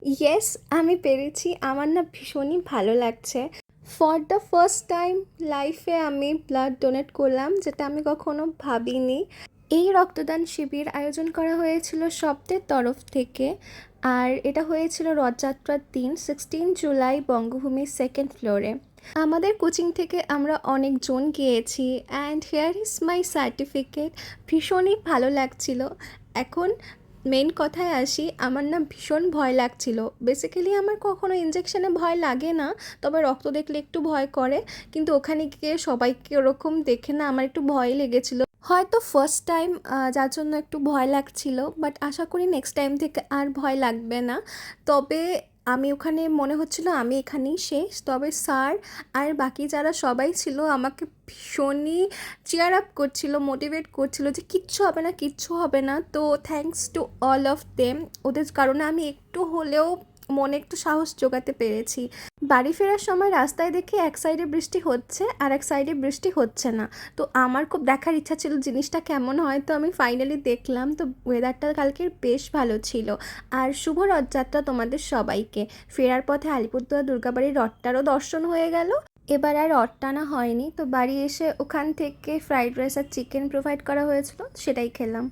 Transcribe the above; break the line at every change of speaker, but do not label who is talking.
Yes, আমি পেরেছি। আমার না ভীষণই ভালো লাগছে। ফর দ্য ফার্স্ট টাইম লাইফে আমি ব্লাড ডোনেট করলাম, যেটা আমি কখনো ভাবিনি। এই রক্তদান শিবির আয়োজন করা হয়েছিল শব্দের তরফ থেকে। আর এটা হয়েছিল রথযাত্রার দিন 16 জুলাই বঙ্গভূমির সেকেন্ড ফ্লোরে। আমাদের কোচিং থেকে আমরা অনেকজন গিয়েছি and hair is my certificate. ভীষণই ভালো লাগছিল। এখন মেন কথায় আসি, আমার না ভীষণ ভয় লাগছিল। বেসিক্যালি আমার কখনো ইনজেকশনে ভয় লাগে না, তবে রক্ত দেখলে একটু ভয় করে। কিন্তু ওখানে গিয়ে সবাইকে ওরকম দেখে না আমার একটু ভয় লেগেছিল। হয়তো ফার্স্ট টাইম, যার জন্য একটু ভয় লাগছিল, বাট আশা করি নেক্সট টাইম থেকে আর ভয় লাগবে না। তবে আমি ওখানে মনে হচ্ছিল আমি এখানেই শেষ। তবে স্যার আর বাকি যারা সবাই ছিল আমাকে ভীষণই চিয়ার আপ করছিল, মোটিভেট করছিল যে কিচ্ছু হবে না, কিচ্ছু হবে না। তো thanks to all of them. ওদের কারণে আমি একটু হলেও মনে একটু সাহস জোগাতে পেরেছি। বাড়ি ফেরার সময় রাস্তায় দেখি এক সাইডে বৃষ্টি হচ্ছে আর এক সাইডে বৃষ্টি হচ্ছে না। তো আমার খুব দেখার ইচ্ছা ছিল জিনিসটা কেমন হয়, তো আমি ফাইনালি দেখলাম। তো ওয়েদারটা কালকের বেশ ভালো ছিল। আর শুভ রথযাত্রা তোমাদের সবাইকে। ফেরার পথে আলিপুরদুয়ার দুর্গাবাড়ির রথটারও দর্শন হয়ে গেল। এবার আর রথ টানা হয়নি। তো বাড়ি এসে ওখান থেকে ফ্রাইড রাইস আর চিকেন প্রোভাইড করা হয়েছিল, সেটাই খেলাম।